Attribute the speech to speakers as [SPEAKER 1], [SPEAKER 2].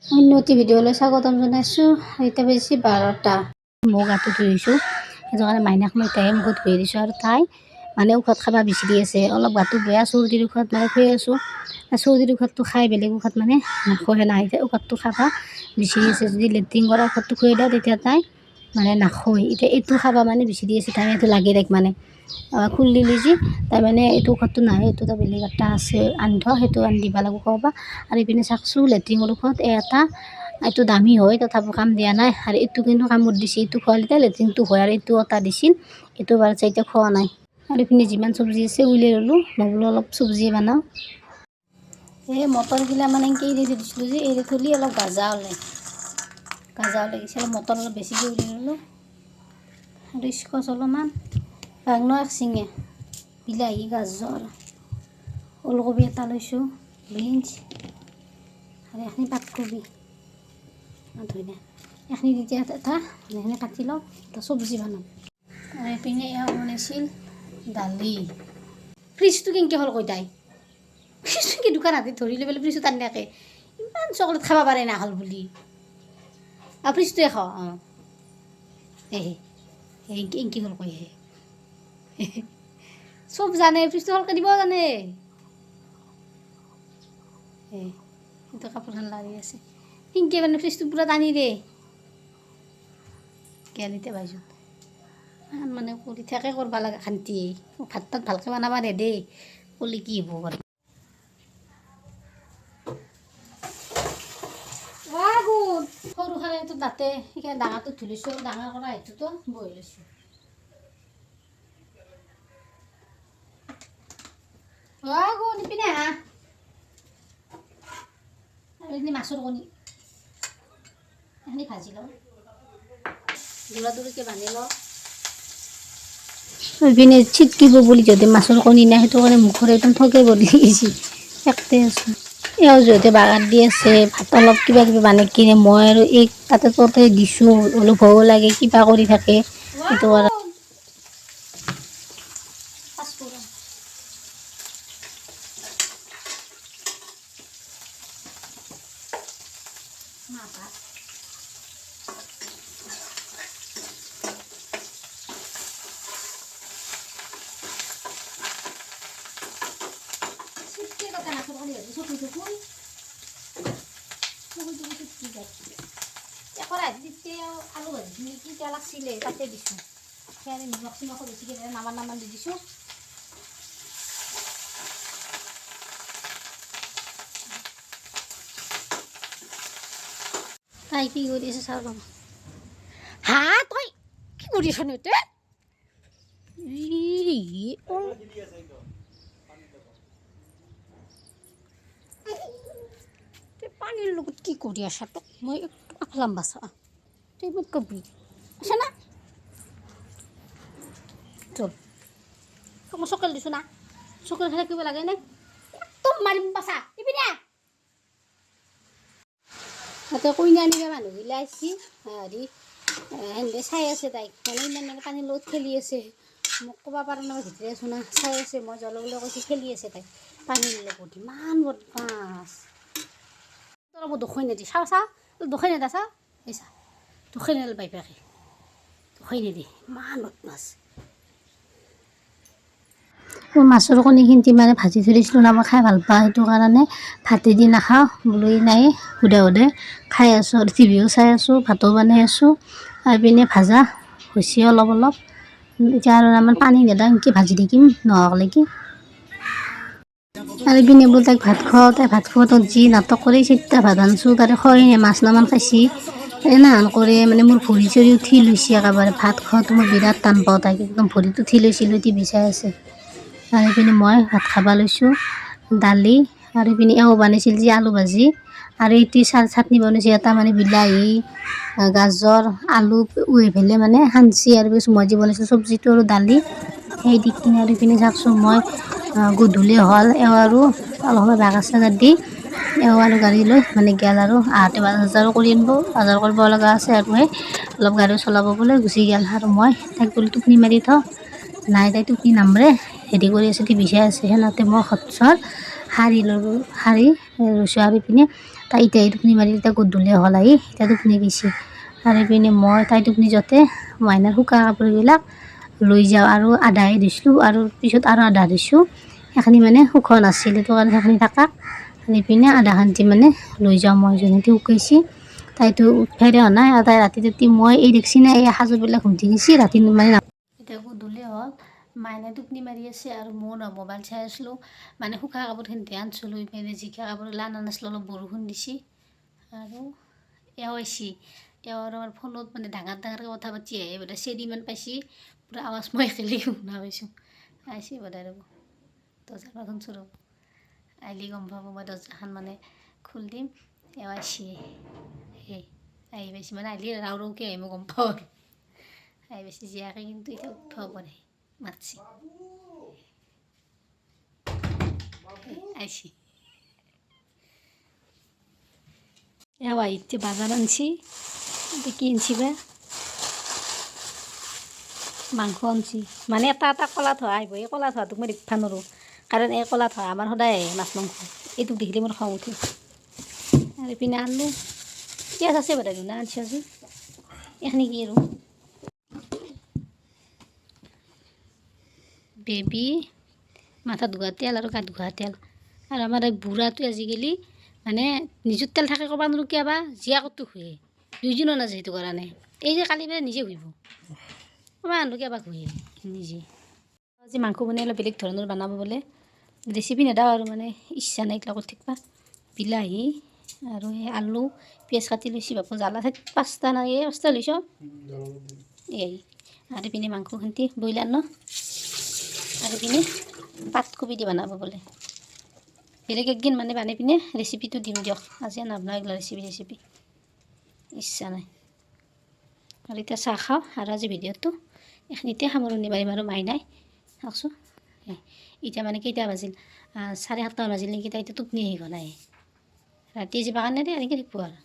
[SPEAKER 1] অন্য এটি ভিডিঅ'লৈ স্বাগতম জনাইছোঁ। এতিয়া বেছি 12টা মোক গাটো ধুইছোঁ, সেইটো কাৰণে মাইনাক মই এতিয়াহে মুখত ধুই দিছোঁ। আৰু তাই মানে ঔষধ খাব বিচাৰি আছে, অলপ গাটো বেয়া, চৰ্দিৰ ঔষধ মানে খুৱাই আছোঁ। চৰ্দিৰ ঔষধটো খাই বেলেগ ঔষধ মানে নাখোৱাহে নাই, এতিয়া ঔষধটো খাব বিচাৰি আছে। যদি লেট্ৰিন কৰা ঔষধটো খুৱাই দিওঁ তেতিয়া তাই মানে নাখয়। এতিয়া এইটো খাব মানে বিচাৰি আছে, তাই এইটো লাগে তাইক মানে খুলি দিলি যি তাই মানে এইটো ঔষধটো নাহে, এইটো এটা বেলেগ এটা আছে আনি থোৱা, সেইটো আনি দিব লাগিব খোৱাবা। আৰু ইপিনে চাকছোঁ লেট্ৰিনৰ ঔষধ এটা, এইটো দামী হয় তথাপিও কাম দিয়া নাই। আৰু এইটো কিন্তু কামত দিছে, এইটো খোৱালে লেট্ৰিনটো হয়। আৰু এইটো এটা দিছিল, এইটো বাৰু এতিয়া খোৱা নাই। আৰু ইপিনে যিমান চব্জি আছে উলিয়াই ল'লোঁ, মই বোলো অলপ চব্জি বনাওঁ। এই মটৰগিলা মানে কি এৰি দিছিলোঁ যে, এৰি থলি অলপ গাজা ওলাই গৈছে। অলপ মটৰ অলপ বেছিকৈ উলিয়াই ল'লোঁ। আৰু স্কচ অলপমান, বাংন এক চিঙে, বিলাহী, গাজৰ, ওলকবি এটা লৈছোঁ, বিনছ আৰু এইখিনি পাতকবি, ধনিয়া, এইখিনি তেতিয়া এটা এইখিনি কাটি লওঁ, এটা চব্জি বনাম। আৰু এইপিনে এওঁ বনাইছিল দালি। ফ্ৰিজটো কেনেকৈ হ'ল কৈ তাই, ফ্ৰিজটো কি দোকান হাতত ধৰি লৈ পেলাই ফ্ৰিজটো টানি থাকে, ইমান চকলেট খাব পাৰে না হ'ল বুলি। আৰু ফ্ৰিজটোৱে খাওঁ এংকি হ'ল কৈ চব জানে, ফ্ৰিজটো হলকৈ দিব জানে। সেইটো কাপোৰখন লাৰি আছে, পিংকিয়ে মানে ফ্ৰিজটো পূৰা টানি দে গেলিতে বাইছোঁ মানে কৰি থাকে, কৰিব লাগে শান্তি। ভাত তাত ভালকৈ বনাব নেদেই, ক'লে কি হ'ব বাৰু। সৰু খানাটো তাতে সেইকাৰণে ডাঙৰটো ধুলিছোঁ, ডাঙৰ কৰা সেইটোতো বহি লৈছোঁ। নিপিনে হা আৰু এইখিনি মাছৰ কণী, এইখিনি ভাজি লওঁ, দৌৰা দৌৰিকৈ বান্ধি লওঁ। এইপিনে ছিটকিব বুলি যদি মাছৰ কণী নাই, সেইটো কাৰণে মুখৰ একদম ঠগে বদলি গৈছে, একতে আছোঁ। এওঁ যিহেতু বাগান দি আছে, ভাত অলপ কিবা কিবি বানে কিনে, মই আৰু এই তাতে ততে দিছোঁ, অলপ ভয়ো লাগে কিবা কৰি থাকে, সেইটো কাৰণে আলু ভাজিখিনি কি তেল আছিলে তাতে দিছোঁ, সেইকাৰণে নিমখ চিমখ বেছিকৈ নামান দি দিছোঁ। তাই কি কৰি আছে চাওঁ ৰ'ব। হা তই কি কৰি আছ নো এতিয়া? পানীৰ লগত কি কৰি আছা তোক মই আফলাম বাচা, তই মোক কবি আছে না চল, মই চকেল দিছোঁ না, চকেল খাই থাকিব লাগে নে, একদম মাৰিম বাচা ইপিনে। তাতে কইনা আনিবা মানুহবিলাক আহিছে, হেৰি সেনেকৈ চাই আছে তাইক, মানে ইমান মানে পানীৰ লগত খেলি আছে। মোক ক'ব পৰা নাই, মই ভিতৰি আছোঁ না, চাই আছে, মই জলবলৈ কৈছোঁ, খেলি আছে তাইক পানীৰ লগত, ইমান বদমাছ। তোৰ মই দুখই নেদি চাওঁ দুখই নেদা চাওঁ, এই চা দুখই নেদাল বাইপাকে, দুখই নেদে, ইমান বদমাছ। মই মাছৰ কণীখিনি মানে ভাজি থৈ দিছিলোঁ না, মই খাই ভাল পাওঁ, সেইটো কাৰণে ভাতেদি নাখাওঁ বোলো নাই, সুধা খাই আছোঁ। আৰু টিভিও চাই আছোঁ, ভাতো বনাই আছোঁ, আৰু পিনে ভাজা হৈছে অলপ অলপ। এতিয়া আৰু আমাৰ পানী নেদা, এনেকৈ ভাজি থাকিম নহ'লে। আৰু পিনে বোলো তাইক ভাত খুৱাওঁ, তাই ভাত খোৱাটো যি নাটক কৰি 4টা ভাত আনিছোঁ, তাতে খোৱাই নাই, মাছ নামান খাইছি। এনাহান কৰি মানে মোৰ ভৰি চৰি উঠি লৈছে একেবাৰে, ভাত খোৱাটো মই বিৰাট টান পাওঁ, তাইক একদম ভৰিত উঠি লৈছিলোঁ, টিভি চাই আছে। আৰু এইপিনে মই ভাত খাব লৈছোঁ, দালি, আৰু এইপিনে এওঁ বনাইছিল যে আলু ভাজি, আৰু এইটো চাটনি বনাইছে এটা মানে বিলাহী, গাজৰ, আলু পেলাই মানে সানছি, আৰু পিছত মই যি বনাইছোঁ চব্জিটো আৰু দালি সেই দি কিনে। আৰু এইপিনে চাওকচোন মই গধূলি হ'ল, এওঁ আৰু অলপ সময় বাগৰ চাগৰ দি এওঁ আৰু গাড়ী লৈ মানে গেল, আৰু আহোঁতে বজাৰো কৰি আনিব, বজাৰ কৰিব লগা আছে, আৰু সেই অলপ গাড়ী চলাব বোলে গুচি গেল। আৰু মই তাইক বোলো টোপনি মাৰি থওঁ, নাই তাই টোপনি নামৰে, হেৰি কৰি আছে, টিভি চাই আছে। সেনেতে মই ঘৰ চৰ সাৰি ল'লোঁ, সাৰি লৈছোঁ, আৰু ইপিনে তাই এতিয়াই টোপনি মাৰি এতিয়া গধূলি হ'ল আহি এতিয়া টোপনি গৈছে আৰু এইপিনে মই তাই টোপনি যাওঁতে মাইনাৰ শুকা কাপোৰবিলাক লৈ যাওঁ আৰু আধাহে দিছিলোঁ আৰু পিছত আৰু আধা দিছোঁ সেইখিনি মানে শুকোৱা নাছিল সেইটো কাৰণে সেইখিনি থাকাক ইপিনে আধা খান্তি মানে লৈ যাওঁ মই যোনখিনি শুকাইছে তাইতো উঠাই দিয়া নাই আৰু তাই ৰাতি ৰাতি মই এই দেখছি না এই সাজুবিলাক ঘুমটি গৈছে ৰাতি মানে এতিয়া গধূলি হ'ল মাইনাই টোপনি মাৰি আছে আৰু মই মোবাইল চাই আছিলোঁ মানে শুকা কাপোৰখিনি ধ্যান চলোঁ ইপিনে জিকা কাপোৰ আনা নাছিলোঁ অলপ বৰষুণ দিছে আৰু এওঁ আহিছে এওঁ আৰু আমাৰ ফোনত মানে ডাঙৰ ডাঙৰকৈ কথা পাতি আহে বোলে চেৰিমান পাইছে পূৰা আৱাজ মই একেলগে শুনা পাইছোঁ আহিছে বোলে ৰ'ব দৰ্জাখন চুৰক আহিলে গম পাব মই দৰ্জাখন মানে খুলি দিম এওঁ আহিছে সেই আহি পাইছে মানে আহিলে ৰাও ৰাওকৈ আহি মই গম পাওঁ আৰু আহি পাইছে জীয়াকে কিন্তু এতিয়া উঠিব পাৰে মাতছে আহিছে এওঁ আহিছে বাজাৰ আনছি এতিয়া কি আনছি বা মাংস আনছি মানে এটা এটা কলাত হোৱা আহিব এই কলাত হোৱাটোক মই দেখিব নোৱাৰোঁ কাৰণ এই কলাত হোৱা আমাৰ সদায় মাছ মাংস এইটোক দেখিলে মোৰ খং উঠে আৰু ইপিনে আনলো পিঁয়াজ আছে বাৰু ধুনা আনছি আজি এইখিনি কি আৰু বেবী মাথা ধোৱা তেল আৰু গা ধোৱা তেল আৰু আমাৰ এই বুঢ়াটো আজিকালি মানে নিজৰ তেল থাকে ক'ব নোৱাৰোঁ কিয়াবা জীয়াকতো শুৱে দুইজনো নাযায় সেইটো কাৰণে এই যে কালি পেলাই নিজে শুইব ক'ব নোৱাৰোঁ কিয়াবা শুৱে নিজে আজি মাংস বনাই অলপ বেলেগ ধৰণৰ বনাব বোলে ৰেচিপি নেদাওঁ আৰু মানে ইচ্ছা নাই এইগিলা কৰি থাকিব বিলাহী আৰু সেই আলু পিঁয়াজ কাটি লৈছি বাপু জ্বালা ঠাইত 5টা নাই 5টা লৈছ এই আৰু ইপিনে মাংসখিনি ব্ৰইলাৰ ন আৰু ইপিনে পাতকবি দি বনাব বোলে বেলেগ একদিন মানে বানাই পিনে ৰেচিপিটো দিম দিয়ক আজি নাবনাওঁ এইগিলা ৰেচিপি ইচ্ছা নাই আৰু এতিয়া চাহ খাওঁ আৰু আজি ভিডিঅ'টো এইখিনিতে সামৰণি মাৰিম আৰু মাইনাই চাওকচোন এতিয়া মানে কেইটা বাজিল 7:30 বাজিল নেকি তাই এতিয়া টোপনি আহি গ'ল ৰাতি যাবা কাৰণে এনেকৈ থাকিব আৰু